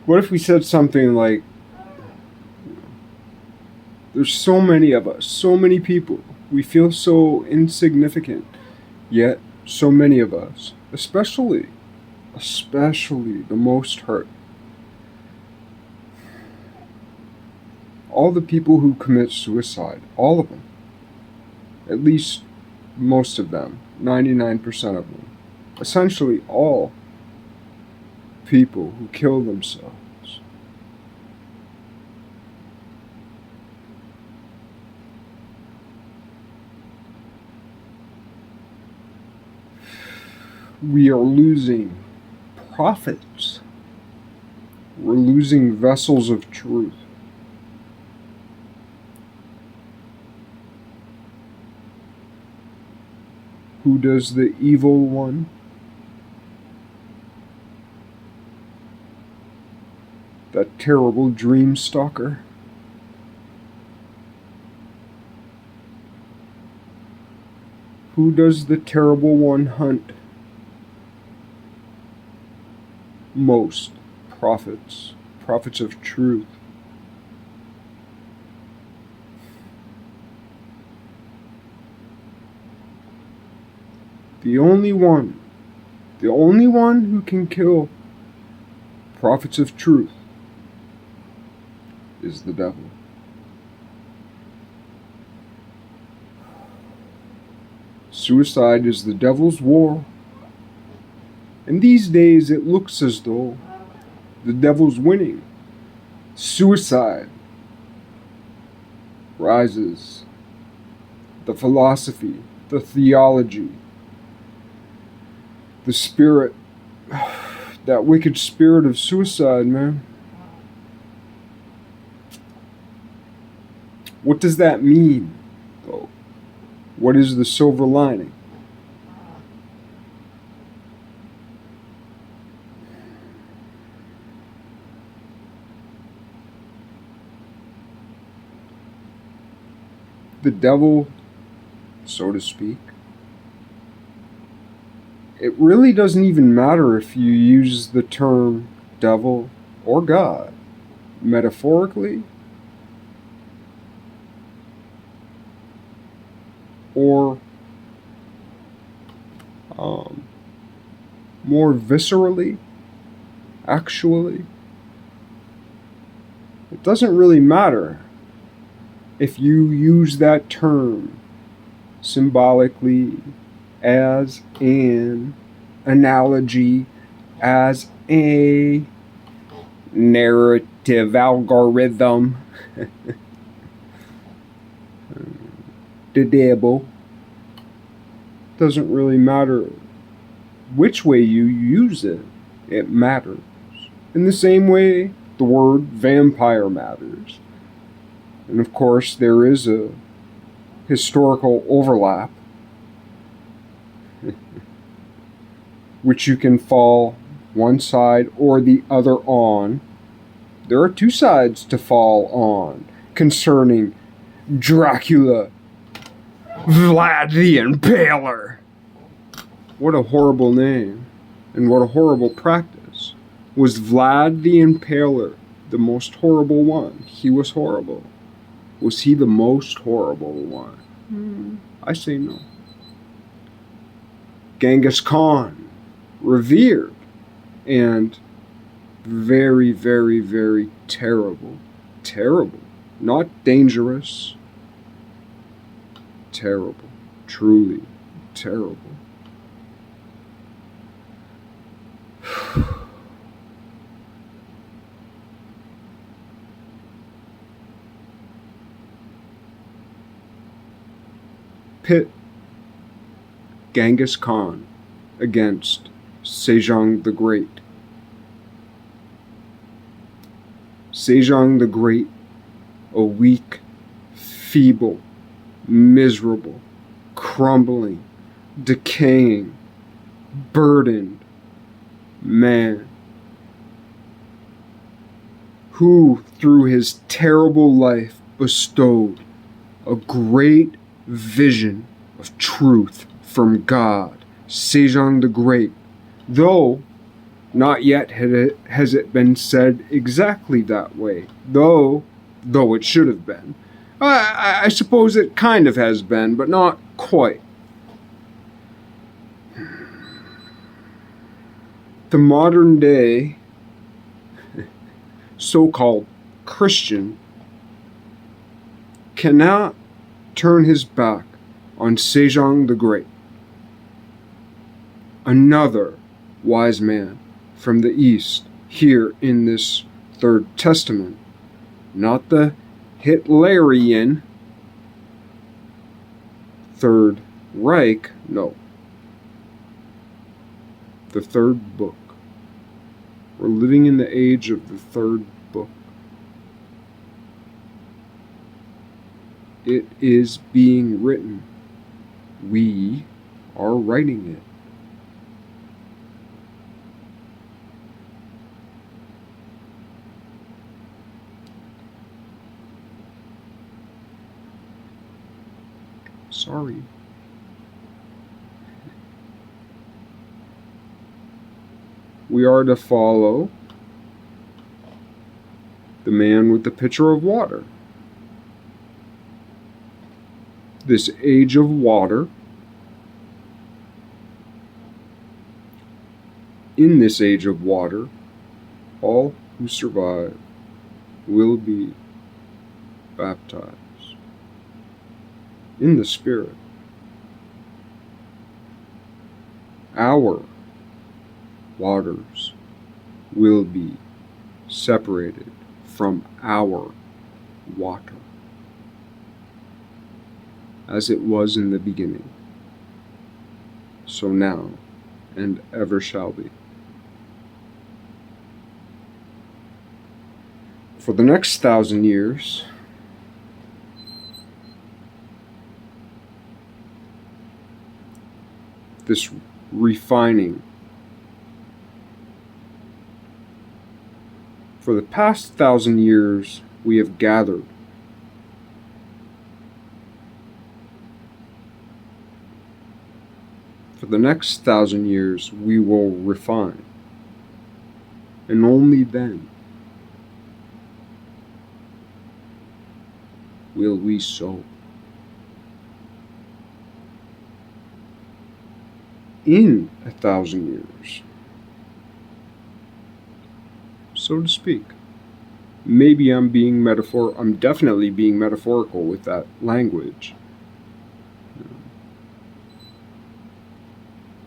What if we said something like, there's so many of us, so many people, we feel so insignificant, yet so many of us, especially the most hurt. All the people who commit suicide, all of them, at least most of them, 99% of them, essentially all people who kill themselves, we are losing prophets. We're losing vessels of truth. Who does the evil one? That terrible dream stalker. Who does the terrible one hunt? Most prophets of truth. The only one who can kill prophets of truth is the devil. Suicide is the devil's war. And these days it looks as though the devil's winning. Suicide rises. The philosophy, the theology, the spirit, that wicked spirit of suicide, man. What does that mean, though? What is the silver lining? The devil, so to speak, it really doesn't even matter if you use the term devil or God, metaphorically or more viscerally, actually. It doesn't really matter if you use that term symbolically, as an analogy, as a narrative algorithm. The devil. Doesn't really matter which way you use it, it matters. In the same way, the word vampire matters. And of course, there is a historical overlap which you can fall one side or the other on. There are two sides to fall on concerning Dracula, Vlad the Impaler. What a horrible name, and what a horrible practice. Was Vlad the Impaler the most horrible one? He was horrible. Was he the most horrible one? I say no. Genghis Khan, revered, and very, very, very terrible. Terrible. Not dangerous. Terrible. Truly terrible. Pit Genghis Khan against Sejong the Great. Sejong the Great, a weak, feeble, miserable, crumbling, decaying, burdened man who, through his terrible life, bestowed a great vision of truth from God. Sejong the Great, though Not yet has it been said exactly that way, though it should have been. I suppose it kind of has been, but not quite. The modern day so-called Christian cannot turn his back on Sejong the Great, another wise man from the East here in this Third Testament, not the Hitlerian Third Reich, no, the third book. We're living in the age of the third book. It is being written. We are writing it. Sorry. We are to follow the man with the pitcher of water. This age of water, in this age of water, all who survive will be baptized in the Spirit. Our waters will be separated from our water, as it was in the beginning, so now and ever shall be. For the next 1,000 years, this refining. For the past 1,000 years, we have gathered. For the next 1,000 years, we will refine. And only then will we sow. In 1,000 years, so to speak. Maybe I'm definitely being metaphorical with that language.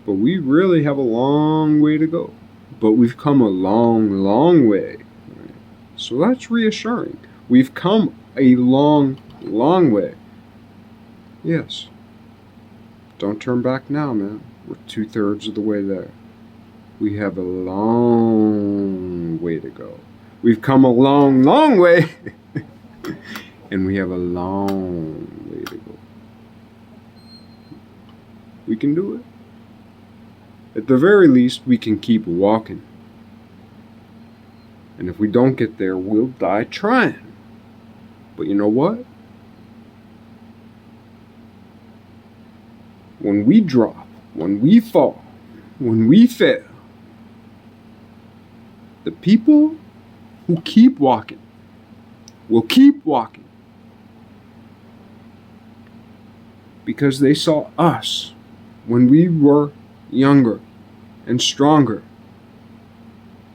But we really have a long way to go. But we've come a long, long way. So that's reassuring. We've come a long, long way. Yes. Don't turn back now, man. We're 2/3 of the way there. We have a long way to go. We've come a long, long way. And we have a long way to go. We can do it. At the very least, we can keep walking. And if we don't get there, we'll die trying. But you know what? When we drop, when we fall, when we fail, the people who keep walking will keep walking because they saw us when we were younger and stronger.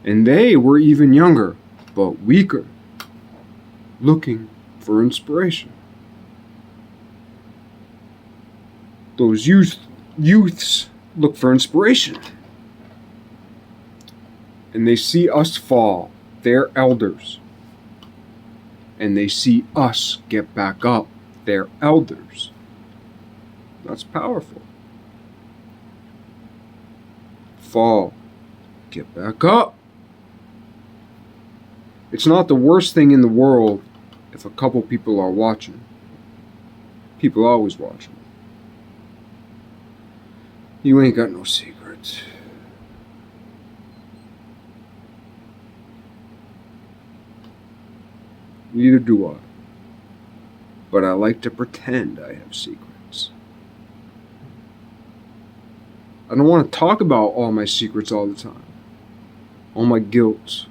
And they were even younger, but weaker, looking for inspiration. Those youths look for inspiration. And they see us fall, their elders. And they see us get back up, their elders. That's powerful. Fall, get back up. It's not the worst thing in the world if a couple people are watching. People are always watching. You ain't got no secrets. Neither do I. But I like to pretend I have secrets. I don't want to talk about all my secrets all the time. all my guilt,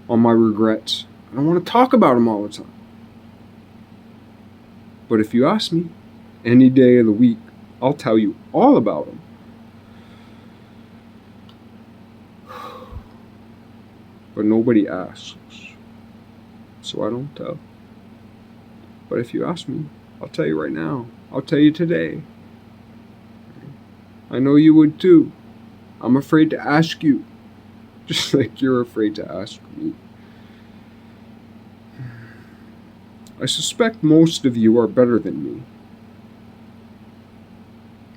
all my regrets. I don't want to talk about them all the time. But if you ask me, any day of the week, I'll tell you all about them. But nobody asks, so I don't tell. But if you ask me, I'll tell you right now. I'll tell you today. I know you would too. I'm afraid to ask you, just like you're afraid to ask me. I suspect most of you are better than me.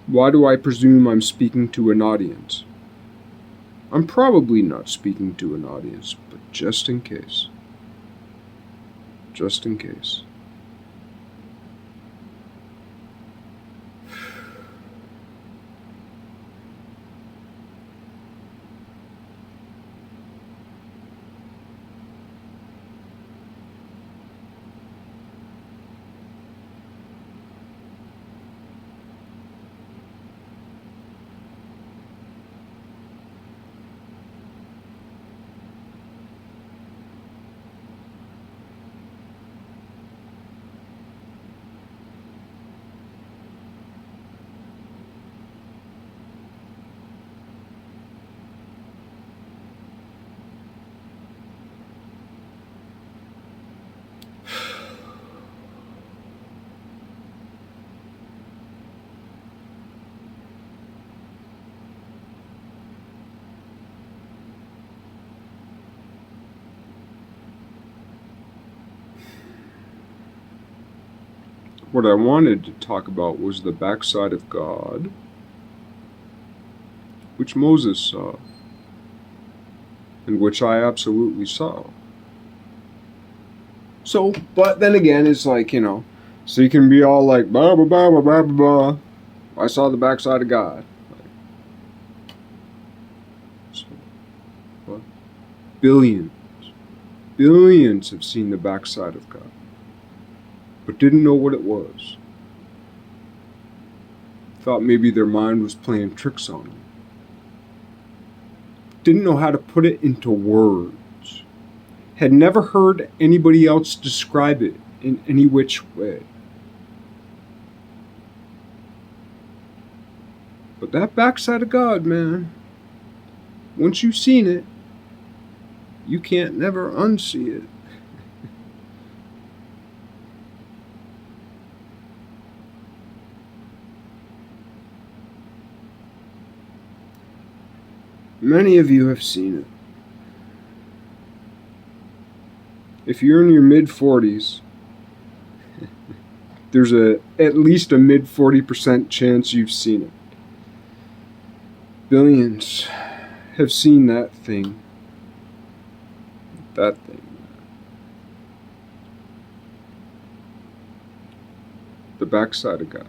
Why do I presume I'm speaking to an audience? I'm probably not speaking to an audience, but just in case. Just in case. What I wanted to talk about was the backside of God, which Moses saw, and which I absolutely saw. So, but then again, it's like, so you can be all like, blah, blah, blah, blah, blah, blah, blah. I saw the backside of God. So, what? Billions have seen the backside of God, but didn't know what it was. Thought maybe their mind was playing tricks on them. Didn't know how to put it into words. Had never heard anybody else describe it in any which way. But that backside of God, man, once you've seen it, you can't never unsee it. Many of you have seen it. If you're in your mid-40s, there's at least a mid-40% chance you've seen it. Billions have seen that thing. That thing. The backside of God.